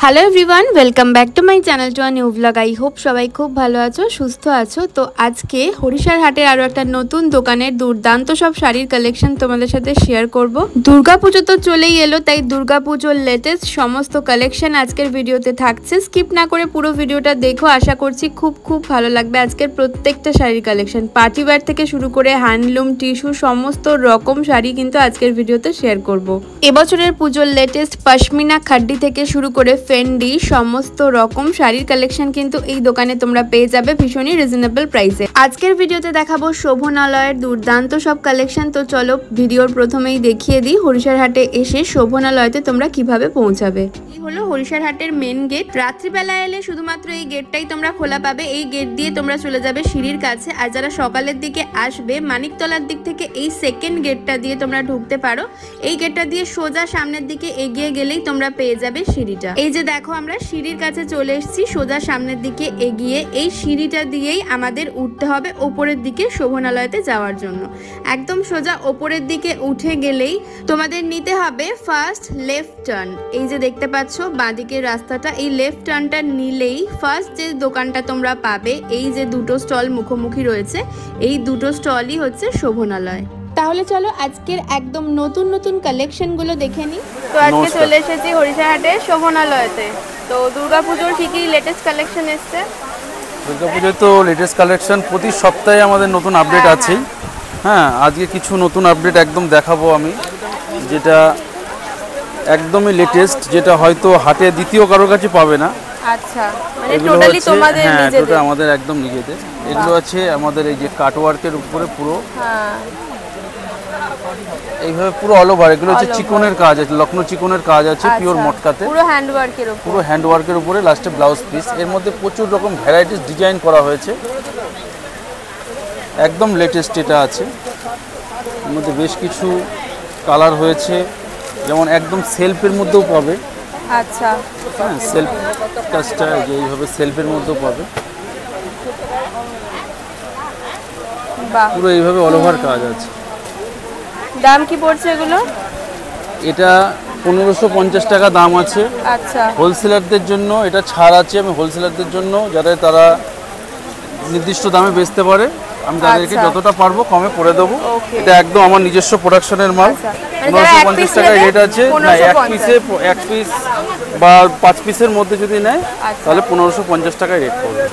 Hello everyone, welcome back to my channel to a new blog. I hope সবাই খুব ভালো আছো, সুস্থ আছো। তো আজকে হরিশার হাটের আরও একটা নতুন দোকানের দুর্দান্ত সব শাড়ির কালেকশন তোমাদের সাথে শেয়ার করব। দুর্গাপুজো তো চলেই এলো, তাই দুর্গাপুজোর লেটেস্ট সমস্ত কালেকশন আজকের ভিডিওতে থাকছে। স্কিপ না করে পুরো ভিডিওটা দেখো, আশা করছি খুব ভালো লাগবে। আজকের প্রত্যেকটা শাড়ির কালেকশন, পার্টিওয়্যার থেকে শুরু করে হ্যান্ডলুম, টিস্যু, সমস্ত রকম শাড়ি কিন্তু আজকের ভিডিওতে শেয়ার করব। এবছরের পুজোর লেটেস্ট পশমিনা খাড্ডি থেকে শুরু করে ফেন্ডি সমস্ত রকম শাড়ির কালেকশন কিন্তু এই দোকানে তোমরা পেয়ে যাবে ভীষণই রিজনেবল প্রাইসে। আজকের ভিডিওতে দেখাবো শোভনালয়ের দুর্দান্ত সব কালেকশন। তো চলো ভিডিওর প্রথমেই দেখিয়ে দিই হরিশার হাটে এসে শোভনালয়তে তোমরা কিভাবে পৌঁছাবে। এই হলো হরিশার হাটের মেন গেট। রাত্রিবেলা এলে শুধুমাত্র এই গেটটাই তোমরা খোলা পাবে। এই গেট দিয়ে তোমরা চলে যাবে সিঁড়ির কাছে, আর যারা সকালের দিকে আসবে মানিকতলার দিক থেকে এই সেকেন্ড গেটটা দিয়ে তোমরা ঢুকতে পারো। এই গেটটা দিয়ে সোজা সামনের দিকে এগিয়ে গেলেই তোমরা পেয়ে যাবে সিঁড়িটা। এই যে দেখো, আমরা সিঁড়ির কাছে চলে এসেছি। সোজা সামনের দিকে এগিয়ে এই সিঁড়িটা দিয়েই আমাদের উঠতে হবে ওপরের দিকে শোভনালয়তে যাওয়ার জন্য। একদম সোজা ওপরের দিকে উঠে গেলেই তোমাদের নিতে হবে ফার্স্ট লেফট টার্ন। এই যে দেখতে পাচ্ছ বাঁদিকের রাস্তাটা, এই লেফট টার্নটা নিলেই ফার্স্ট যে দোকানটা তোমরা পাবে, এই যে দুটো স্টল মুখোমুখি রয়েছে, এই দুটো স্টলই হচ্ছে শোভনালয়। তাহলে চলো আজকের একদম নতুন কালেকশনগুলো দেখে নিই। তো আজকে চলে এসেছি হরিশার হাটে শোভনালয়তে। তো দুর্গাপুজোর কি কি লেটেস্ট কালেকশন এসছে? দুর্গাপুজোয় তো লেটেস্ট কালেকশন প্রতি সপ্তাহে আমাদের নতুন আপডেট আছেই। হ্যাঁ, আজকে কিছু নতুন আপডেট একদম দেখাবো আমি, যেটা একদমই লেটেস্ট, যেটা হয়তো হাটে দ্বিতীয় কারোর কাছে পাবে না। আচ্ছা, মানে টোটালি তোমাদের নিজেদের? এটা আমাদের একদম নিজেদের। এগুলো আছে আমাদের এই যে কাটওয়ার্কের উপরে পুরো, এইভাবে পুরো অল ওভার। এগুলো হচ্ছে চিকনের কাজ আছে, লখনৌ চিকনের কাজ আছে, পিওর মটকাতে, পুরো হ্যান্ডওয়ার্কের উপরে, পুরো হ্যান্ডওয়ার্কের উপরে লাস্টে ব্লাউজ পিস। এর মধ্যে প্রচুর রকম ভ্যারাইটিস ডিজাইন করা হয়েছে, একদম লেটেস্ট এটা আছে। এর মধ্যে বেশ কিছু কালার হয়েছে, যেমন একদম সেলফের মধ্যেও পাবে। আচ্ছা, হ্যাঁ, সেলফ কাজটা যে এইভাবে সেলফের মধ্যেও পাবে, পুরো এইভাবে অল ওভার কাজ আছে। দাম কি পড়ছে এগুলো? এটা 1550 টাকা দাম আছে। আচ্ছা, হোলসেলারদের জন্য এটা ছাড় আছে। আমি হোলসেলারদের জন্য, যাতে তারা নির্দিষ্ট দামে বেচতে পারে, আমি তাদেরকে যতটা পারবো কমে করে দেবো। এটা একদম আমার নিজস্ব প্রোডাকশনের মাল। 1550 টাকা রেট আছে। না, এক পিস বা 5 পিসের মধ্যে যদি নেয় তাহলে 1550 টাকায় রেট করবে।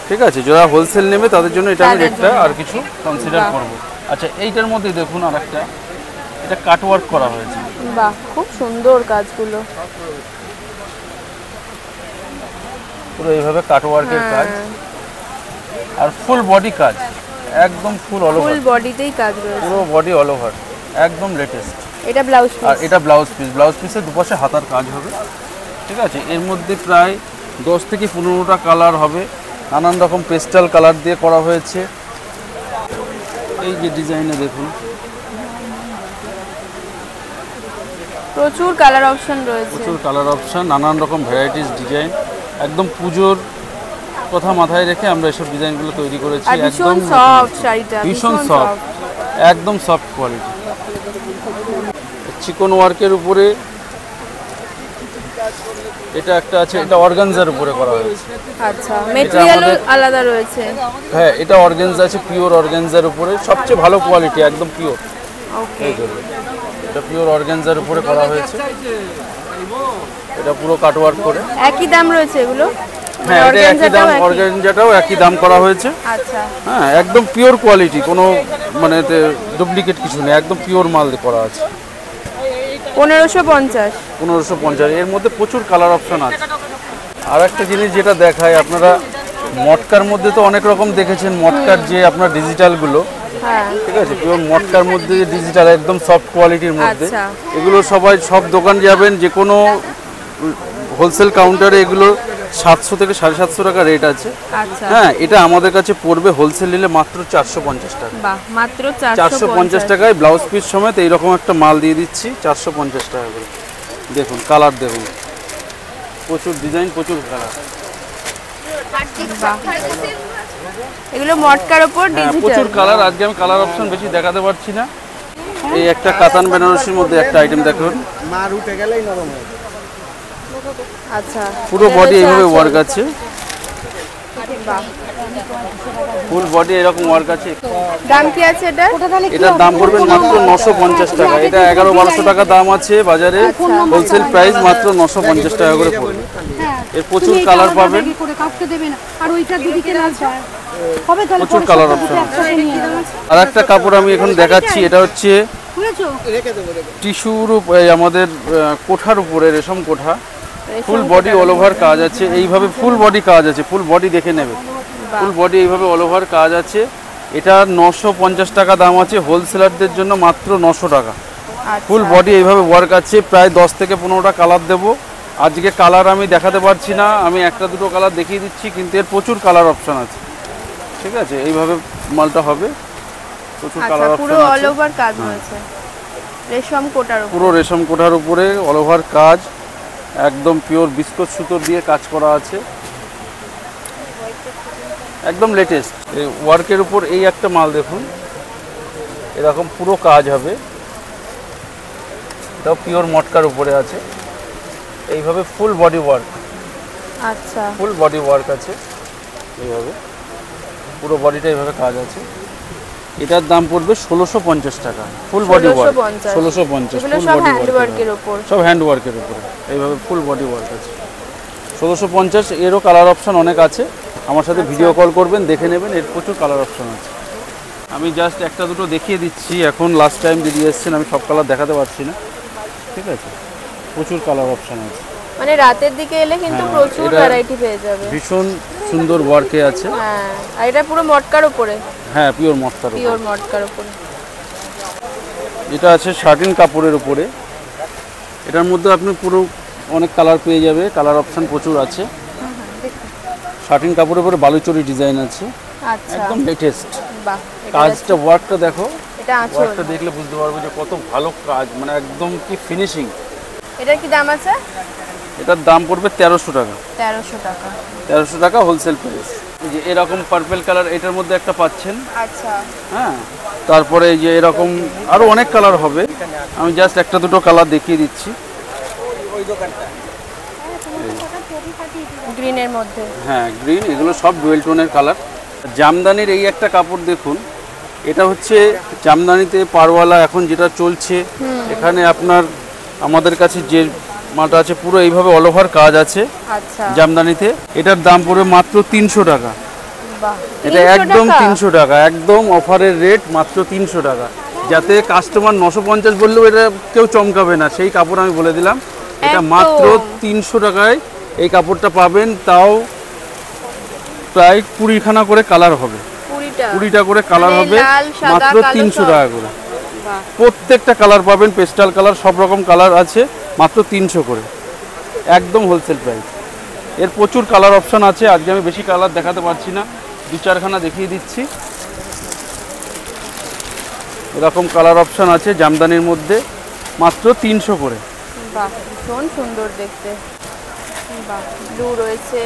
ঠিক আছে, যারা হোলসেল নেবে তাদের জন্য এটা আমি রেটটা আর কিছু কনসিডার করবো। আচ্ছা, এইটার মধ্যে দেখুন আর একটা, এটা কাটওয়ার্ক করা হয়েছে। বাহ, খুব সুন্দর কাজগুলো, পুরো এইভাবে কাটওয়ার্কের কাজ, আর ফুল বডি কাজ, একদম ফুল অল ওভার, ফুল বডিতেই কাজ রয়েছে, পুরো বডি অল ওভার, একদম লেটেস্ট। এটা ব্লাউজ পিস, আর এটা ব্লাউজ পিস। ব্লাউজ পিসের দুপাশে হাতার কাজ হবে। ঠিক আছে, এর মধ্যে প্রায় 10 থেকে 15টা কালার হবে, নানান রকম পেস্টাল কালার দিয়ে করা হয়েছে। এই যে ডিজাইনে দেখুন, প্রচুর কালার অপশন রয়েছে, প্রচুর কালার অপশন, নানান রকম ভ্যারাইটিস ডিজাইন। একদম পুজোর কথা মাথায় রেখে আমরা এসব ডিজাইনগুলো তৈরি করেছি। একদম সফট শাড়িটা, ভীষণ সফট, একদম সফট কোয়ালিটি, চিকন ওয়ার্কের উপরে। এটা একটা আছে, এটা অর্গানজার উপরে করা হয়েছে। আচ্ছা, ম্যাটেরিয়ালও আলাদা রয়েছে। হ্যাঁ, এটা অর্গানজা আছে, পিওর অর্গানজার উপরে, সবচেয়ে ভালো কোয়ালিটি, একদম পিওর। ওকে, এটা পিওর অর্গানজার উপরে করা হয়েছে। এটা পুরো কাটওয়ার্ক করে। একই দাম রয়েছে এগুলো? হ্যাঁ, এটা একই দাম, অর্গানজাটাও একই দাম করা হয়েছে। আচ্ছা, হ্যাঁ, একদম পিওর কোয়ালিটি, কোনো মানে ডুপ্লিকেট কিছু নেই, একদম পিওর মাল করা আছে। 1550। এর মধ্যে প্রচুর কালার অপশন আছে। আর একটা জিনিস যেটা দেখায়, আপনারা মটকার মধ্যে তো অনেক রকম দেখেছেন, মটকার যে আপনার ডিজিটালগুলো, ঠিক আছে, পিওর মটকার মধ্যে ডিজিটাল, একদম সফট কোয়ালিটির মধ্যে। এগুলো সব দোকান যাবেন, যে কোনো হোলসেল কাউন্টারে এগুলো 700 থেকে 750 টাকা রেট আছে। হ্যাঁ, এটা আমাদের কাছে পড়বে হোলসেল নিলে মাত্র 450 টাকা। মাত্র 450 টাকায় ব্লাউজ পিস সমেত এইরকম একটা মাল দিয়ে দিচ্ছি, 450 টাকা করে। দেখুন কালার, দেখুন প্রচুর ডিজাইন, প্রচুর কালার। এগুলো মটকার উপর ডিজিটাল, প্রচুর কালার। আজকে আমি কালার অপশন বেশি দেখাতে পারছি না। এই একটা কাতান বেনারসির মধ্যে একটা আইটেম দেখুন, মার উঠে গেলেই নরম হয়। আচ্ছা, পুরো বডি এইভাবে ওয়ার্ক আছে, ফুল বডি এরকম ওয়ার্ক আছে। দাম কি আছে এটা? এটার দাম পড়বে মাত্র 950 টাকা। এটা 1100-1200 টাকা দাম আছে বাজারে, হোলসেল প্রাইস মাত্র 950 টাকা করে পড়বে। এর প্রচুর কালার পাবেন, প্রচুর কালার অপশন আছে। আর একটা কাপড় আমি এখন দেখাচ্ছি, এটা হচ্ছে টিস্যুর আমাদের কোঠার উপরে, রেশম কোঠা, ফুল বডি অল ওভার কাজ আছে। এইভাবে ফুল বডি কাজ আছে, ফুল বডি দেখে নেবে, ফুল বডি এইভাবে অল ওভার কাজ আছে। এটা 950 টাকা দাম আছে, হোলসেলারদের জন্য মাত্র 900 টাকা। ফুল বডি এইভাবে ওয়ার্ক আছে, প্রায় 10 থেকে 15টা কালার দেবো। আজকে কালার আমি দেখাতে পারছি না, আমি একটা দুটো কালার দেখিয়ে দিচ্ছি, কিন্তু এর প্রচুর কালার অপশন আছে। ঠিক আছে, এইভাবে মালটা হবে, প্রচুর কালার অপশন পুরো অল ওভার কাজ হয়েছে রেশম কোটার উপরে, পুরো রেশম কোটার উপরে অল ওভার কাজ, একদম পিওর বিস্কুট সুতোর দিয়ে কাজ করা আছে, একদম লেটেস্ট। এই ওয়ার্কের উপর এই একটা মাল দেখুন, এরকম পুরো কাজ হবে, এটাও পিওর মটকার উপরে আছে, এইভাবে ফুল বডি ওয়ার্ক। আচ্ছা, ফুল বডি ওয়ার্ক আছে, এইভাবে পুরো বডিটা এইভাবে কাজ আছে। এটার দাম পড়বে 1650 টাকা, full body work 1650, full body ওয়ার্কের উপর, সব হ্যান্ড ওয়ার্কের উপরে, এইভাবে ফুল বডি ওয়ার্ক আছে 1650। এরও কালার অপশন অনেক আছে, আমার সাথে ভিডিও কল করবেন, দেখে নেবেন, এর প্রচুর কালার অপশন আছে। আমি জাস্ট একটা দুটো দেখিয়ে দিচ্ছি, এখন লাস্ট টাইম যদি এসেছেন আমি সব কালার দেখাতে পারছি না। ঠিক আছে, প্রচুর কালার অপশন আছে, মানে রাতের দিকে এলে কিন্তু প্রচুর ভ্যারাইটি পেয়ে যাবে। ভীষণ সুন্দর ওয়ার্কে আছে। হ্যাঁ, আর এটা পুরো মটকার উপরে। হ্যাঁ, পিওর মটকার উপরে, পিওর মটকার উপরে। এটা আছে শার্টিন কাপড়ের উপরে, এটার মধ্যে আপনি পুরো অনেক কালার পেয়ে যাবে, কালার অপশন প্রচুর আছে। শার্টিন কাপড়ের উপরে বালুচরি ডিজাইন আছে, আচ্ছা, একদম লেটেস্ট। বাহ, কাজটা ওয়ার্কটা দেখো, এটা আঁচল, ওয়ার্কটা দেখলে বুঝতে পারবে যে কত ভালো কাজ, মানে একদম কি ফিনিশিং। এটার কি দাম আছে? এটার দাম পড়বে 1300 টাকা। 1300 টাকা, 1300 টাকা হোলসেল প্রাইস। এই যে এরকম পার্পল কালার এটার মধ্যে একটা পাচ্ছেন। আচ্ছা, হ্যাঁ, তারপরে এই যে এরকম আরো অনেক কালার হবে, আমি জাস্ট একটা দুটো কালার দেখিয়ে দিচ্ছি। গ্রিনের মধ্যে, হ্যাঁ গ্রিন, এগুলো সব ডুয়েল টোনের কালার। জামদানির এই একটা কাপড় দেখুন, এটা হচ্ছে জামদানিতে পারওয়ালা এখন যেটা চলছে। এখানে আপনার আমাদের কাছে যে মালটা আছে পুরো এইভাবে অল ওভার কাজ আছে। আচ্ছা, জামদানিতে এটার দাম পড়বে মাত্র 300 টাকা। বাহ, এটা একদম 300 টাকা, একদম অফারের রেট, মাত্র 300 টাকা। যাতে কাস্টমার 950 বললেও এটা কেউ চমকাবে না, সেই কাপড় আমি বলে দিলাম। এটা মাত্র 300 টাকায় এই কাপড়টা পাবেন, তাও প্রায় 20খানা করে কালার হবে, 20টা করে কালার হবে, মাত্র 300 টাকা করে। প্রত্যেকটা কালার পাবেন, পেস্টাল কালার, সব রকম কালার আছে, মাত্র 300 করে, একদম হোলসেল প্রাইস। এর প্রচুর কালার অপশন আছে, আজকে আমি বেশি কালার দেখাতে পারছি না, 2-4খানা দেখিয়ে দিচ্ছি। এরকম কালার অপশন আছে জামদানির মধ্যে, মাত্র 300 করে। বাহ, ভীষণ সুন্দর দেখতে। বাহ, ব্লু রয়েছে,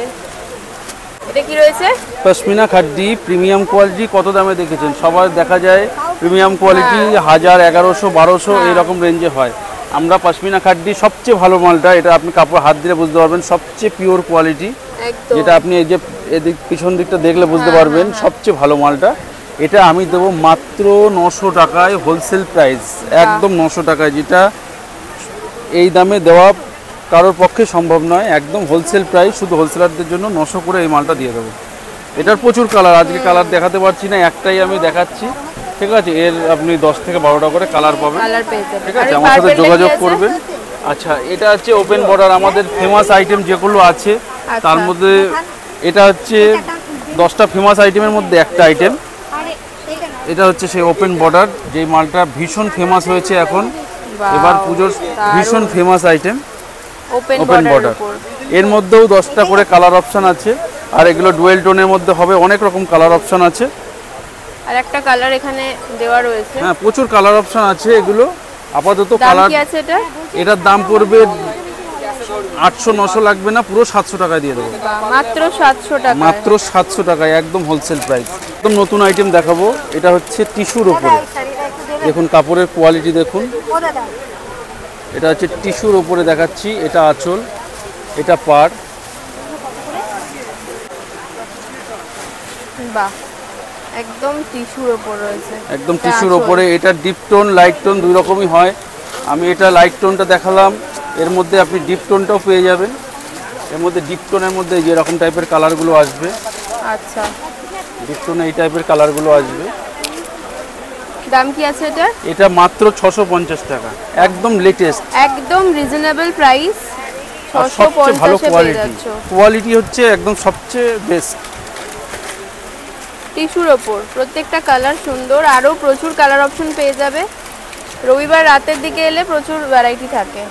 এটা কি রয়েছে? Pashmina খাড্ডি, premium quality. কত দামে দেখেছেন? সবার দেখা যায় প্রিমিয়াম কোয়ালিটি 1000, 1100, 1200 এইরকম রেঞ্জে হয়। আমরা পশমিনা খাড্ডি সবচেয়ে ভালো মালটা, এটা আপনি কাপড় হাত দিলে বুঝতে পারবেন, সবচেয়ে পিওর কোয়ালিটি, যেটা আপনি এই যে এদিক পিছন দিকটা দেখলে বুঝতে পারবেন, সবচেয়ে ভালো মালটা। এটা আমি দেবো মাত্র 900 টাকায় হোলসেল প্রাইস, একদম 900 টাকায়, যেটা এই দামে দেওয়া কারোর পক্ষে সম্ভব নয়, একদম হোলসেল প্রাইস, শুধু হোলসেলারদের জন্য 900 করে এই মালটা দিয়ে দেবো। এটার প্রচুর কালার, আজকে কালার দেখাতে পারছি না, একটাই আমি দেখাচ্ছি। ঠিক আছে, এর আপনি 10 থেকে 12টা করে কালার পাবেন। ঠিক আছে, আমার সাথে যোগাযোগ করবেন। আচ্ছা, এটা হচ্ছে ওপেন বর্ডার, আমাদের ফেমাস আইটেম যেগুলো আছে তার মধ্যে এটা হচ্ছে 10টা ফেমাস আইটেমের মধ্যে একটা আইটেম। এটা হচ্ছে সেই ওপেন বর্ডার, যে মালটা ভীষণ ফেমাস হয়েছে এখন, এবার পুজোর ভীষণ ফেমাস আইটেম ওপেন বর্ডার। এর মধ্যেও 10টা করে কালার অপশন আছে, আর এগুলো ডুয়েল টোনের মধ্যে হবে, অনেক রকম কালার অপশন আছে। আর একটা কালার এখানে দেওয়া রয়েছে। হ্যাঁ, প্রচুর কালার অপশন আছে। এগুলো আপাতত কালার, এটার দাম পড়বে 800-900 লাগবে না, পুরো 700 টাকায় দিয়ে দেবো, মাত্র 700 টাকা, মাত্র 700 টাকায়, একদম হোলসেল প্রাইস। একদম নতুন আইটেম দেখাবো, এটা হচ্ছে টিস্যুর উপরে, দেখুন কাপড়ের কোয়ালিটি দেখুন, এটা হচ্ছে টিস্যুর উপরে দেখাচ্ছি। এটা আঁচল, এটা পার। বাহ, একদম টিস্যুর উপর রয়েছে, একদম টিস্যুর উপরে। এটা ডিপ টোন লাইট টোন দুই রকমই হয়। আমি এটা লাইট টোনটা দেখালাম, এর মধ্যে আপনি ডিপ টোনটাও পেয়ে যাবেন। এর মধ্যে ডিপ টোনের মধ্যে যে এরকম টাইপের কালারগুলো আসবে। আচ্ছা, ডিপ টোনে এই টাইপের কালারগুলো আসবে। দাম কি আছে এটা? এটা মাত্র 650 টাকা, একদম লেটেস্ট, একদম রিজনেবল প্রাইস। সবচেয়ে ভালো 650 কোয়ালিটি। কোয়ালিটি হচ্ছে একদম সবচেয়ে বেস্ট। টিস্যুর ওপর প্রত্যেকটা কালার সুন্দর, আরও প্রচুর কালার অপশন পেয়ে যাবে। রবিবার রাতের দিকে এলে প্রচুর ভ্যারাইটি থাকে।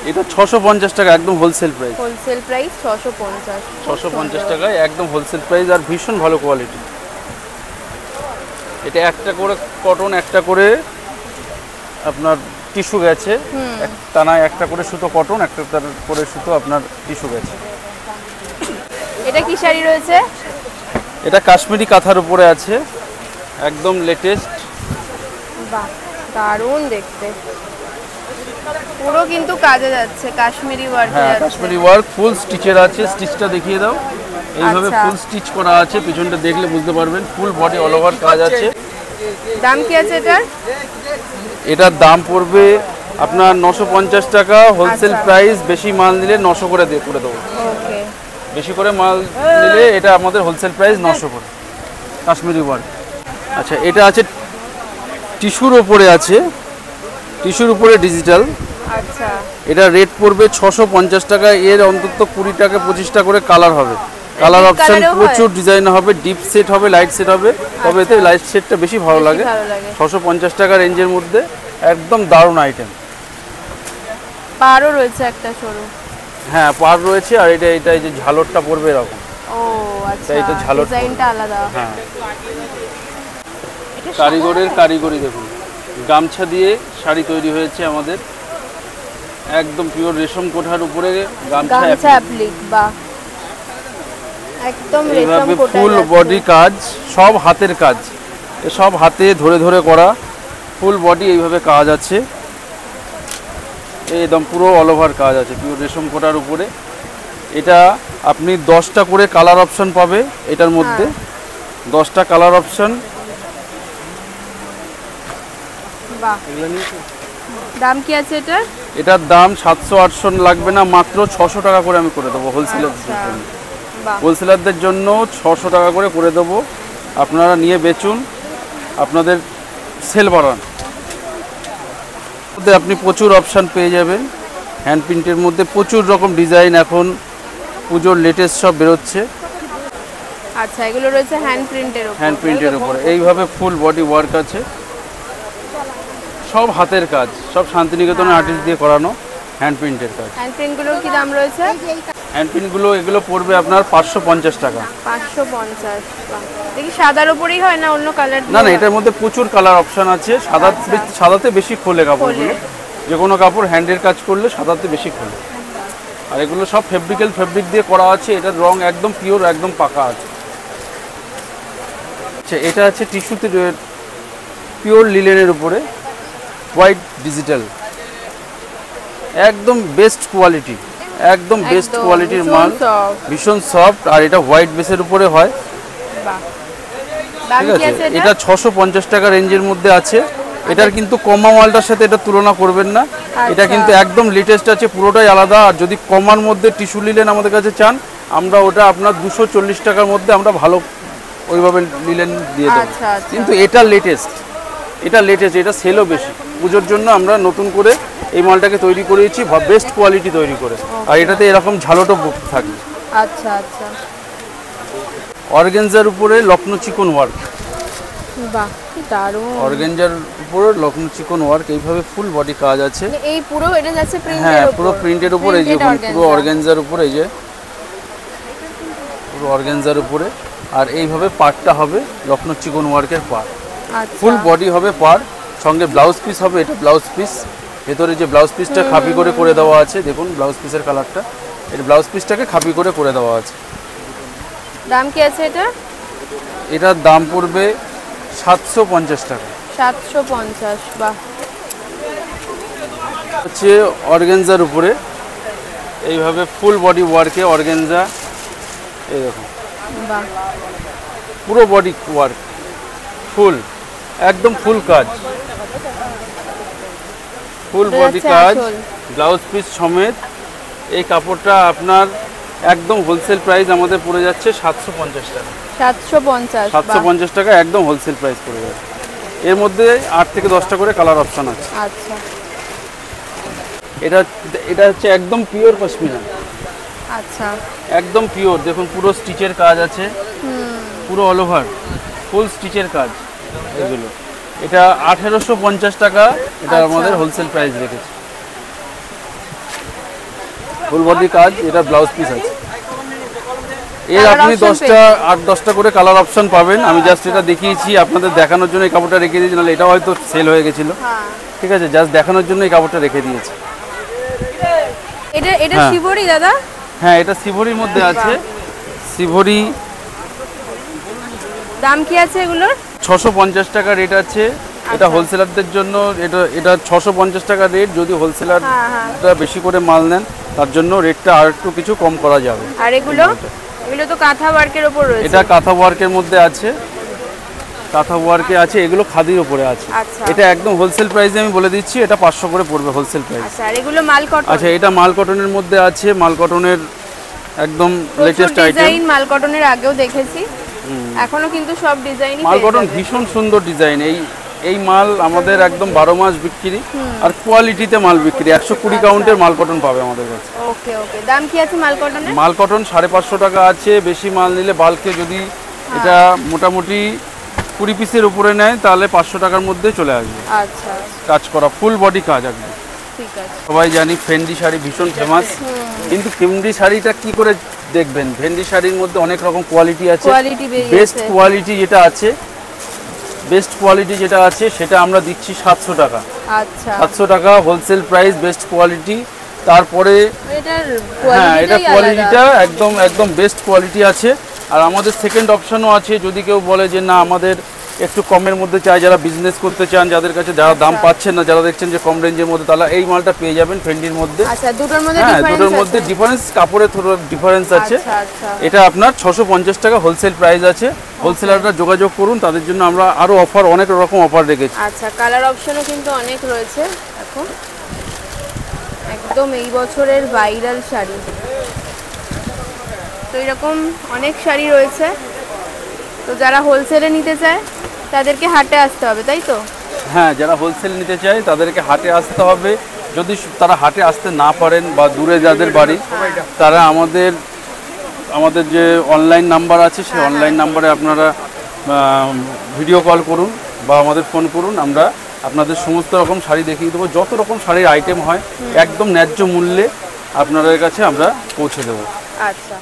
এটা 650 টাকা, একদম হোলসেল প্রাইস। Wholesale price 650। 650 টাকায় একদম হোলসেল প্রাইস, আর ভীষণ ভালো কোয়ালিটি। এটা একটা করে কটন, একটা করে আপনার টিস্যু গেছে, টানায় একটা করে সুতো কটন, একটা করে সুতো আপনার টিস্যু গেছে। এটা কি শাড়ি রয়েছে? এটা কাশ্মীরি কাঁথার উপরে আছে, একদম লেটেস্ট। বাহ, দারুণ দেখতে, পুরো কিন্তু কাজে যাচ্ছে, কাশ্মীরি ওয়ার্ক। হ্যাঁ, কাশ্মীরি ওয়ার্ক ফুল স্টিচের আছে। স্টিচটা দেখিয়ে দাও। এইভাবে ফুল স্টিচ করা আছে, পিছনটা দেখলে বুঝতে পারবেন। ফুল বডি অল ওভার কাজ আছে। দাম কি আছে এটার? এটার দাম পড়বে আপনার 950 টাকা হোলসেল প্রাইস। বেশি মাল নিলে 900 করে করে দেবো। ওকে, বেশি করে মাল নিলে এটা আমাদের হোলসেল প্রাইস 900 করে, কাশ্মীরি ওয়ার্ক। আচ্ছা, এটা আছে টিস্যুর উপরে আছে, টিস্যুর উপরে ডিজিটাল। আচ্ছা, এটা রেট পড়বে 650 টাকা। এর অন্তত 20 টাকা 25টা করে কালার হবে। কালার অপশন প্রচুর, ডিজাইন হবে, ডিপ সেট হবে, লাইট সেট হবে। তবে এতে লাইট সেটটা বেশি ভালো লাগে। 650 টাকা রেঞ্জের মধ্যে একদম দারুণ আইটেম। পাড়ও রয়েছে একটা সরু। হ্যাঁ, পাড় রয়েছে। আর এটা এই যে ঝালরটা পড়বে এরকম। ও আচ্ছা, এটা ঝালর, ডিজাইনটা আলাদা। হ্যাঁ, কারিগরের কারিগরি দেখুন। গামছা দিয়ে শাড়ি তৈরি হয়েছে আমাদের, একদম পিওর রেশম কোঠার উপরে গামছা অ্যাপ্লিক। বাহ, একদম রেশম কোটা, ফুল বডি কাজ, সব হাতের কাজ। সব হাতে ধরে ধরে করা, ফুল বডি এইভাবে কাজ আছে। একদম পুরো অল ওভার কাজ আছে পিওর রেশম কোটার উপরে। এটা আপনি 10টা করে কালার অপশন পাবে এটার মধ্যে। 10টা কালার অপশন। বাহ, দাম কি আছে এটা? এটার দাম 700-800 লাগবে না, মাত্র 600 টাকা করে আমি করে দেবো হোলসেলারদের জন্য। হোলসেলারদের জন্য 600 টাকা করে করে দেবো। আপনারা নিয়ে বেচুন, আপনাদের সেল বাড়ান। আপনি প্রচুর অপশান পেয়ে যাবেন। হ্যান্ড প্রিন্টের মধ্যে প্রচুর রকম ডিজাইন এখন পুজোর লেটেস্ট সব বেরোচ্ছে। আচ্ছা, এগুলো রয়েছে হ্যান্ড প্রিন্টের উপর। হ্যান্ড প্রিন্টের উপরে এইভাবে ফুল বডি ওয়ার্ক আছে, সব হাতের কাজ, সব শান্তিনিকেতনের আর্টিস্ট দিয়ে করানো হ্যান্ড প্রিন্টের কাজ। হ্যান্ড প্রিন্টগুলোর কি দাম রয়েছে? হ্যান্ড প্রিন্টগুলো এগুলো পড়বে আপনার 550 টাকা। 550। দেখি সাদার উপরেই হয় না অন্য কালার? না না, এটার মধ্যে প্রচুর কালার অপশন আছে। সাদাতে বেশি খোলে কাপড়গুলো। যে কোনো কাপড় হ্যান্ডের কাজ করলে সাদাতে বেশি খোলে। আর এগুলো সব ফেব্রিক দিয়ে করা আছে। এটার রং একদম পিওর, একদম পাকা আছে। আচ্ছা, এটা আছে টিস্যুতে পিওর লিলেনের উপরে হোয়াইট ডিজিটাল, একদম বেস্ট কোয়ালিটি, একদম বেস্ট কোয়ালিটির মাল, ভীষণ সফট। আর এটা হোয়াইট বেসের উপরে হয়। ঠিক আছে, এটা 650 টাকা রেঞ্জের মধ্যে আছে। এটার কিন্তু কমা মালটার সাথে এটা তুলনা করবেন না। এটা কিন্তু একদম লেটেস্ট আছে, পুরোটাই আলাদা। আর যদি কমার মধ্যে টিস্যু লিলেন আমাদের কাছে চান, আমরা ওটা আপনার 240 টাকার মধ্যে আমরা ভালো ওইভাবে লিলেন দিয়ে দেবো। কিন্তু এটা লেটেস্ট, এটা সেলও বেশি। পুজোর জন্য আমরা নতুন করে এই মালটাকে তৈরি করেছি, বেস্ট কোয়ালিটি তৈরি করে। আর এটাতে এরকম ঝালটো থাকে। আচ্ছা আচ্ছা, অর্গানজার উপরে লখনৌ চিকন ওয়ার্ক। বাহ, কি দারুণ! অর্গানজার উপরে লখনৌ চিকন ওয়ার্ক, এইভাবে ফুল বডি কাজ আছে। এই পুরো এটা যাচ্ছে প্রিন্টের উপর? হ্যাঁ, পুরো প্রিন্টের উপর। এই যে পুরো অর্গানজার উপরে, এই যে পুরো অর্গানজার উপরে। আর এইভাবে পাড়টা হবে লখনৌ চিকন ওয়ার্কের পাড়। ফুল বডি হবে পাড়, সঙ্গে ব্লাউজ পিস হবে। এটা ব্লাউজ পিস, ভেতরে যে ব্লাউজ পিসটা খাপি করে দেওয়া আছে, দেখুন ব্লাউজ পিসের কালারটা। এটা ব্লাউজ পিসটাকে খাপি করে দেওয়া আছে। দাম কি আছে এটা? এটার দাম পড়বে 750 টাকা। 750। বাহ, হচ্ছে অর্গানজার উপরে এইভাবে ফুল বডি ওয়ার্কে অর্গানজা, এই দেখুন বাহ, পুরো বডি ওয়ার্ক ফুল, একদম ফুল কাজ, ফুল বডি কাজ, ব্লাউজ পিস সমেত। এই কাপড়টা আপনার একদম হোলসেল প্রাইস আমাদের পড়ে যাচ্ছে 750 টাকা। 750 টাকা একদম হোলসেল প্রাইস পড়ে যাচ্ছে। এর মধ্যে 8 থেকে 10টা করে কালার অপশন আছে। আচ্ছা, এটা হচ্ছে একদম পিওর পশমিনা। আচ্ছা, একদম পিওর, দেখুন পুরো স্টিচের কাজ আছে, পুরো অল ওভার ফুল স্টিচের কাজ এগুলো। এটা 1850 টাকা, এটা আমাদের হোলসেল প্রাইস রেখেছে। ফুল বডি কাজ, এটা ব্লাউজ পিস আছে। এর আপনি 8-10টা করে কালার অপশন পাবেন। আমি জাস্ট এটা দেখিয়েছি আপনাদের দেখানোর জন্য এই কাপড়টা রেখে দিয়েছি, নাহলে এটা হয়তো সেল হয়ে গেছিল। ঠিক আছে, জাস্ট দেখানোর জন্য এই কাপড়টা রেখে দিয়েছি। এটা শিবরি দাদা? হ্যাঁ, এটা শিবরির মধ্যে আছে। শিবরি দাম কি আছে এগুলোর? 650 টাকা রেট আছে। এটা হোলসেলারদের জন্য, এটা 650 টাকা রেট। যদি হোলসেলারটা বেশি করে মাল নেন তার জন্য রেটটা আর একটু কিছু কম করা যাবে। আর এগুলো তো কাঁথা ওয়ার্কের উপর রয়েছে। এটা কাঁথা ওয়ার্কের মধ্যে আছে, কাঁথা ওয়ার্কে আছে, এগুলো খাদির উপরে আছে। এটা একদম হোলসেল প্রাইসে আমি বলে দিচ্ছি, এটা 500 করে পড়বে হোলসেল প্রাইস। আচ্ছা, আর এগুলো মাল কটন? আচ্ছা, এটা মাল কটনের মধ্যে আছে। মাল কটনের একদম লেটেস্ট আইটেম। মাল কটনের আগেও দেখেছি, এখনো কিন্তু সব ডিজাইনই মাল কটন ভীষণ সুন্দর ডিজাইন। এই মাল আমাদের একদম 12 মাস বিক্রি, আর কোয়ালিটিতে মাল বিক্রি। 120 কাউন্টের মাল কটন পাবে আমাদের কাছে। ওকে ওকে, দাম কি আছে মাল কটনের? মাল কটন 550 টাকা আছে। বেশি মাল নিলে বাল্কে যদি এটা মোটামুটি 20 পিসের উপরে নেয় তাহলে 500 টাকার মধ্যে চলে আসবে। আচ্ছা, কাজ করা ফুল বডি কাজ একদম। ঠিক আছে। সবাই জানি ফেন্ডি শাড়ি ভীষণ ফেমাস, কিন্তু ফেন্ডি শাড়িটা কি করে দেখবেন? ফেন্ডি শাড়ির মধ্যে অনেক রকম কোয়ালিটি আছে। বেস্ট কোয়ালিটি যেটা আছে সেটা আমরা দিচ্ছি 700 টাকা। আচ্ছা, 700 টাকা হোলসেল প্রাইস, বেস্ট কোয়ালিটি। তারপরে এটা কোয়ালিটিটা একদম বেস্ট কোয়ালিটি আছে। আর আমাদের সেকেন্ড অপশনও আছে, যদি কেউ বলে যে না আমাদের একটু কমের মধ্যে চাই, যারা বিজনেস করতে চান, যাদের কাছে যারা দাম পাচ্ছেন না, যারা দেখছেন যে কম রেঞ্জের মধ্যে, তাহলে এই মালটা পেয়ে যাবেন ফেন্ডির মধ্যে। আচ্ছা, দুটোর মধ্যে ডিফারেন্স, কাপড়ের থোড়া ডিফারেন্স আছে। এটা আপনার 650 টাকা হোলসেল প্রাইস আছে। হোলসেলাররা যোগাযোগ করুন, তাদের জন্য আমরা আরো অফার, অনেক রকম অফার রেখেছি। আচ্ছা, কালার অপশনও কিন্তু অনেক রয়েছে। এখন একদম এই বছরের ভাইরাল শাড়ি, তো এরকম অনেক শাড়ি রয়েছে। তো যারা হোলসেলে নিতে চায় তাদেরকে হাটে আসতে হবে, তাই তো? হ্যাঁ, যারা হোলসেল নিতে চায় তাদেরকে হাটে আসতে হবে। যদি তারা হাটে আসতে না পারেন বা দূরে যাদের বাড়ি, তারা আমাদের যে অনলাইন নাম্বার আছে সেই অনলাইন নাম্বারে আপনারা ভিডিও কল করুন বা আমাদের ফোন করুন। আমরা আপনাদের সমস্ত রকম শাড়ি দেখিয়ে দেবো। যত রকম শাড়ির আইটেম হয় একদম ন্যায্য মূল্যে আপনাদের কাছে আমরা পৌঁছে দেবো। আচ্ছা।